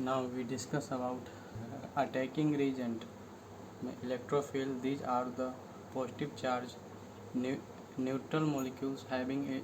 Now we discuss about attacking reagent. Electrophile. These are the positive charge neutral molecules having a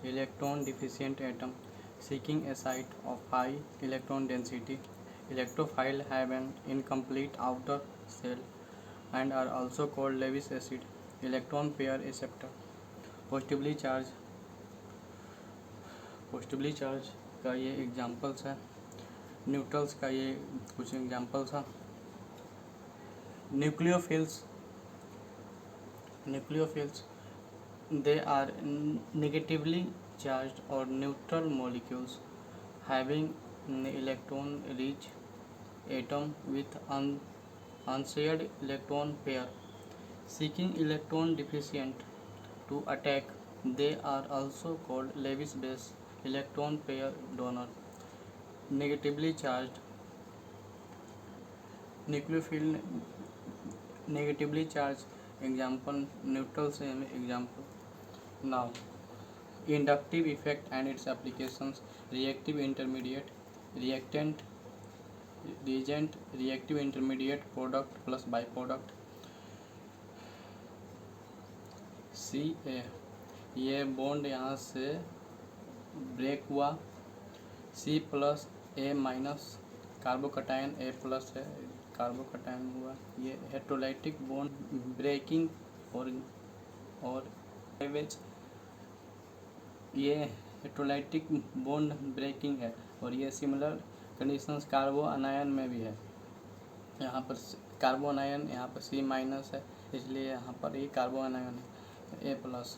electron deficient atom seeking a site of high electron density. Electrophile have an incomplete outer shell and are also called Lewis acid. Electron pair acceptor. Positively charge का ये examples है, neutrals का ये कुछ examples है। न्यूक्लियोफिल्स they are negatively charged or neutral molecules having electron rich atom with unshared electron pair seeking electron deficient to attack. They are also called Lewis base electron pair donor. Negatively charged nucleophile negatively charged example, neutral same example. Now inductive effect and its applications: reactive intermediate, reactant, reagent, reactive intermediate, product plus byproduct. सी ए, ये bond यहाँ से break हुआ, C plus ए minus carbocation ए plus है, carbocation हुआ, ये heterolytic bond breaking और ये heterolytic bond breaking है और ये सिमिलर कंडीशंस कार्बो अनायन में भी है। यहाँ पर कार्बो अनायन, यहाँ पर सी माइनस है, इसलिए यहाँ पर ये कार्बो अनायन है A plus.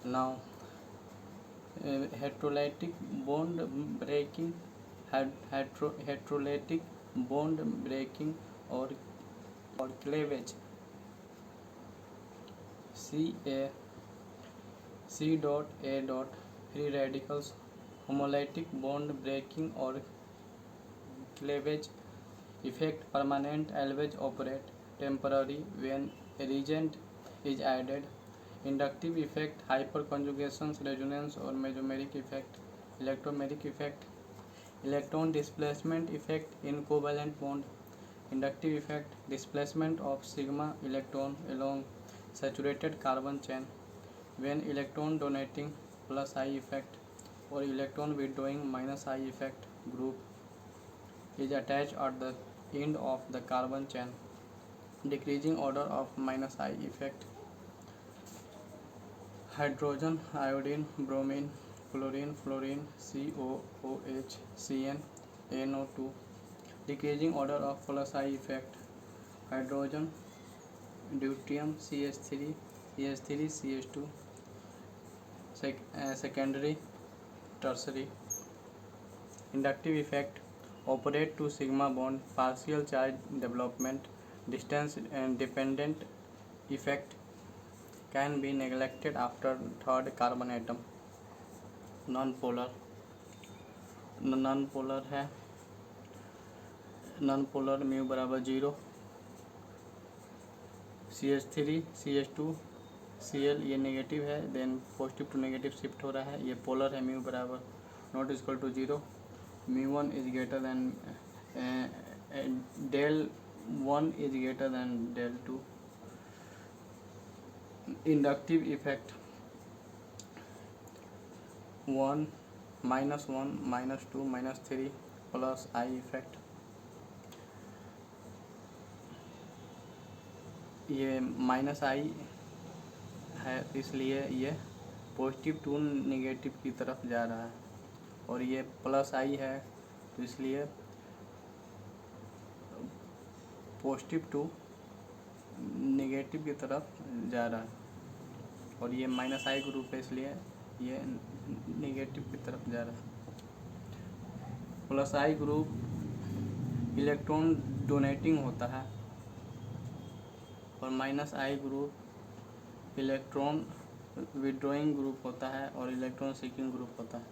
Now heterolytic bond breaking, heterolytic bond breaking और cleavage. C dot A dot free radicals, homolytic bond breaking और cleavage effect. Permanent always operate temporary when a reagent is added. Inductive effect, hyperconjugations, resonance or mesomeric effect. Electromeric effect, electron displacement effect in covalent bond. Inductive effect, displacement of sigma electron along saturated carbon chain when electron donating plus I effect or electron withdrawing minus I effect group is attached at the end of the carbon chain, decreasing order of minus I effect. Hydrogen, iodine, bromine, chlorine, fluorine, COOH, Cn, NO2, decreasing order of plus I effect. Hydrogen, deuterium, CH3, CH3, CH2, secondary, tertiary. Inductive effect, operate to sigma bond, partial charge development, distance and dependent effect can be neglected after third carbon atom. Non-polar है, non-polar mu बराबर 0, CH3 CH2 Cl ये negative है, then positive to negative shift हो रहा है, ये polar है, mu बराबर not equal to 0, μ1 is greater than del 1 is greater than del 2. Inductive effect 1 minus 1 minus 2 minus 3 plus I effect. ये माइनस आई है इसलिए ये पॉजिटिव टू नेगेटिव की तरफ जा रहा है और ये प्लस आई है तो इसलिए पॉजिटिव टू नेगेटिव की तरफ जा रहा है और ये माइनस आई ग्रुप है इसलिए ये नेगेटिव की तरफ जा रहा है। Plus I group electron donating होता है और minus I group electron withdrawing group होता है और इलेक्ट्रॉन सीकिंग ग्रुप होता है।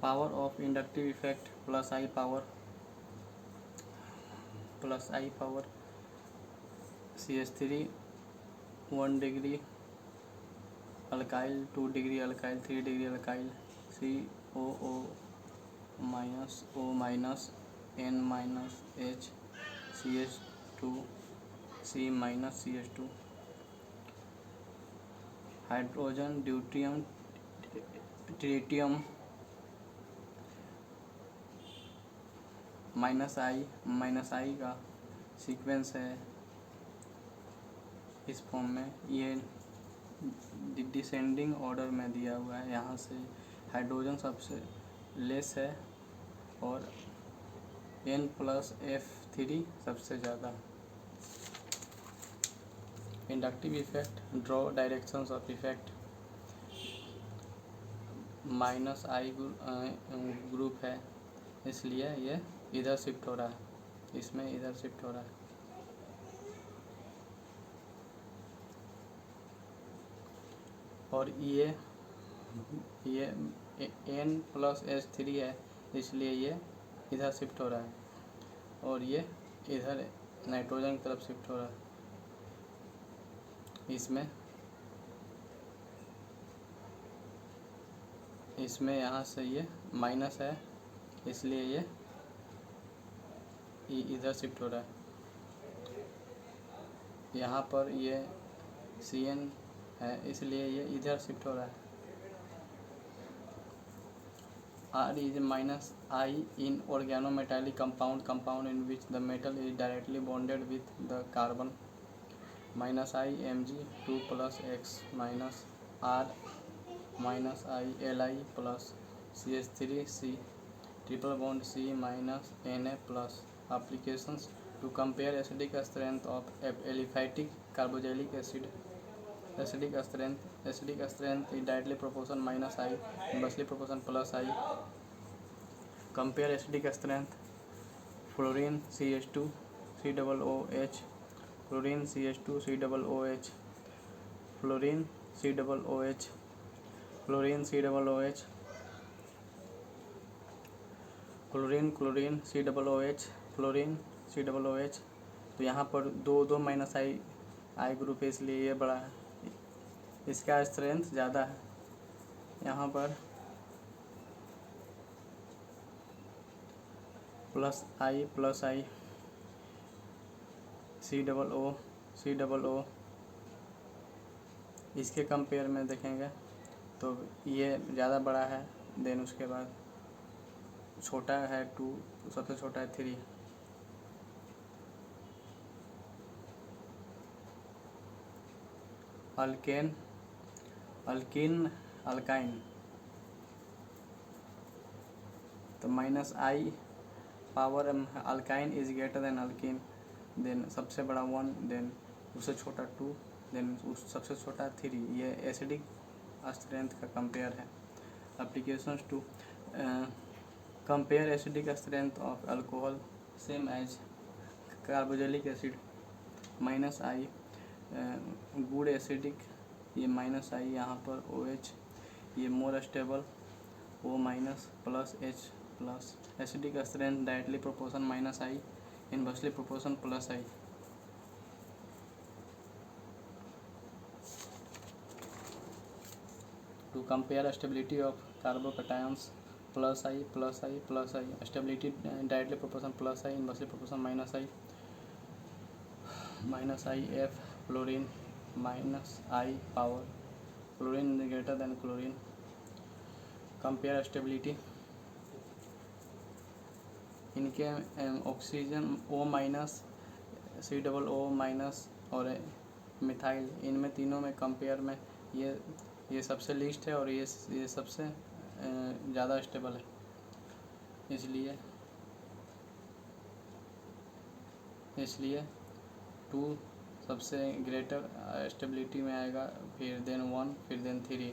Power of inductive effect, plus I power CH3 1 degree alkyl, 2 degree alkyl, 3 degree alkyl, COO minus O minus N minus H CH2 C minus CH2 hydrogen deuterium tritium minus I का sequence है इस form में। ये descending order में दिया हुआ है। यहाँ से हाइड्रोजन सबसे लेस है और N+F3 सबसे ज़्यादा। Inductive effect, draw directions of effect. Minus I group है इसलिए ये इधर शिफ्ट हो रहा है, इसमें इधर शिफ्ट हो रहा है। और ये N+H3 है इसलिए ये इधर शिफ्ट हो रहा है और ये इधर नाइट्रोजन की तरफ शिफ्ट हो रहा है। इसमें यहाँ से ये माइनस है इसलिए ये इधर शिफ्ट हो रहा है। यहाँ पर ये Cn है इसलिए ये इधर शिफ्ट हो रहा है। R is minus I in organometallic compound in which the metal is directly bonded with the carbon. Minus I Mg2 plus X minus R minus I Li plus CH3C triple bond C minus Na plus. Applications to compare acidic strength of aliphatic carboxylic acid. Acidic strength is directly proportion minus I, inversely proportion plus I. Compare acidic strength. Fluorine CH2 COOH, chlorine CH2 COOH, fluorine COOH, chlorine COOH, chlorine COOH, fluorine COOH। तो यहाँ पर दो minus I group है इसलिए ये बड़ा है, इसका स्ट्रेंथ ज़्यादा है। यहाँ पर प्लस आई COO इसके कंपेयर में देखेंगे तो ये ज़्यादा बड़ा है। देन उसके बाद छोटा है 2, सबसे छोटा है 3। अल्काइन तो minus I power alkyne is greater than alkene. Then सबसे बड़ा 1, देन उससे छोटा 2, देन उस सबसे छोटा 3। ये एसिडिक स्ट्रेंथ का कंपेयर है। Applications to compare acidic strength of alcohol same as carboxylic acid. Minus I good acidic, ये माइनस आई यहाँ पर OH, ये more stable O minus plus H plus. Acidic strength directly proportion minus I, inversely proportion plus I. To compare stability of carbocations plus I plus I plus I. Stability directly proportion plus I, inversely proportion minus I. Minus I F fluorine minus I power fluorine greater than chlorine. Compare stability इनके oxygen O minus COO minus और methyl, इनमें तीनों में compare में ये सबसे least है और ये सबसे ज़्यादा स्टेबल है। इसलिए 2 सबसे ग्रेटर स्टेबिलिटी में आएगा, फिर देन 1, फिर देन 3।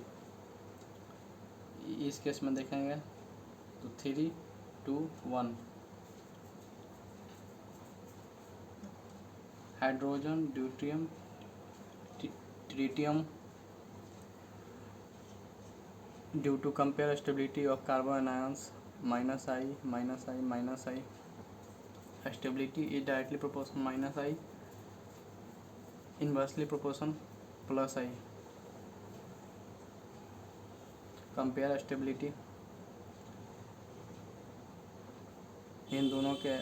इस केस में देखेंगे तो 3, 2, 1। Hydrogen deuterium tritium due to compare stability of carbon ions minus I minus I minus I. Stability is directly proportion minus I, inversely proportion plus I. Compare stability इन दोनों के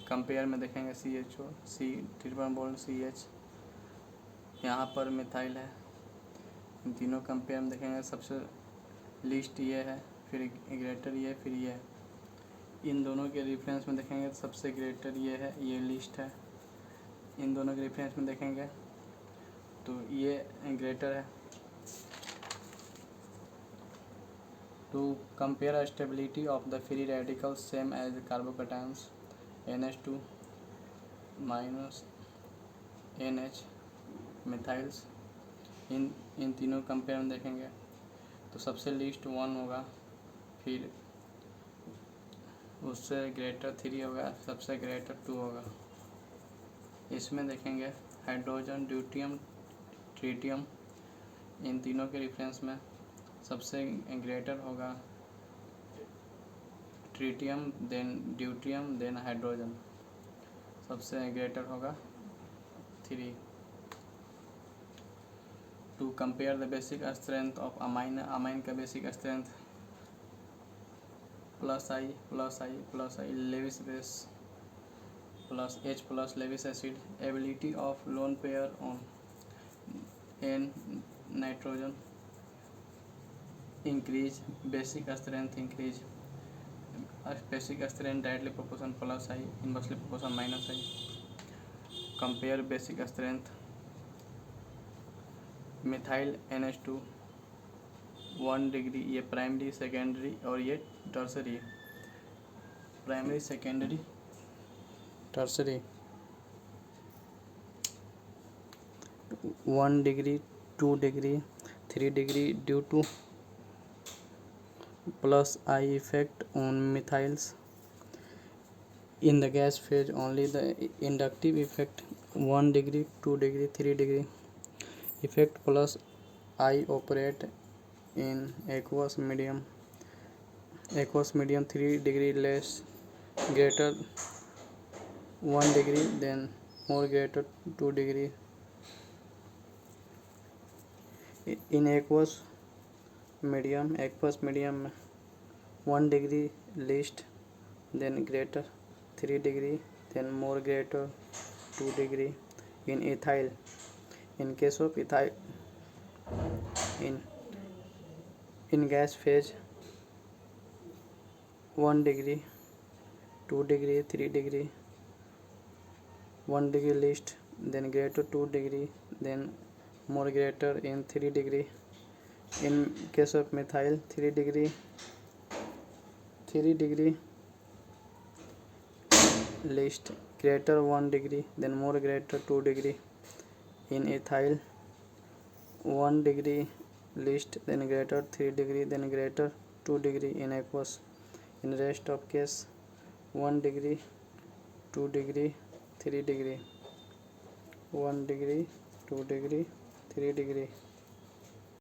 compare में देखेंगे CHO, C triple bond CH, यहाँ पर methyl है। इन तीनों compare में देखेंगे सबसे लीस्ट ये है, फिर ग्रेटर ये, फिर ये। इन दोनों के रेफरेंस में देखेंगे तो सबसे ग्रेटर ये है, ये लीस्ट है। इन दोनों के रेफरेंस में देखेंगे तो ये ग्रेटर है। To compare stability of the free radicals same as carbocations NH2 minus NH methyls, इन तीनों कंपेयर में देखेंगे तो सबसे लीस्ट 1 होगा, फिर उससे ग्रेटर 3 होगा, सबसे ग्रेटर 2 होगा। इसमें देखेंगे हाइड्रोजन, ड्यूटियम, ट्रिटियम, इन तीनों के रेफरेंस में सबसे ग्रेटर होगा tritium, then deuterium, then hydrogen, सबसे ग्रेटर होगा 3। To compare the basic strength of amine, amine का basic strength +I Lewis base plus H plus Lewis acid, ability of lone pair on N nitrogen increase, basic strength increase, basic strength directly proportion +I, inversely proportion -I। Compare basic strength methyl NH2 1 degree, ये primary, secondary और ये tertiary. Primary, secondary, tertiary 1 degree, 2 degree, 3 degree due to +I effect on methyls. In the gas phase only the inductive effect 1 degree, 2 degree, 3 degree effect +I operate in aqueous medium. Aqueous medium 3 degree less, greater 1 degree, then more greater 2 degree. In aqueous medium 1 degree least, then greater 3 degree, then more greater 2 degree. In ethyl, in case of ethyl, in gas phase 1 degree, 2 degree, 3 degree, 1 degree least, then greater 2 degree, then more greater in 3 degree. In case of methyl 3 degree least, greater 1 degree, then more greater 2 degree. In ethyl 1 degree least, then greater 3 degree, then greater 2 degree in aqueous. In rest of case 1 degree, 2 degree, 3 degree, 1 degree, 2 degree, 3 degree.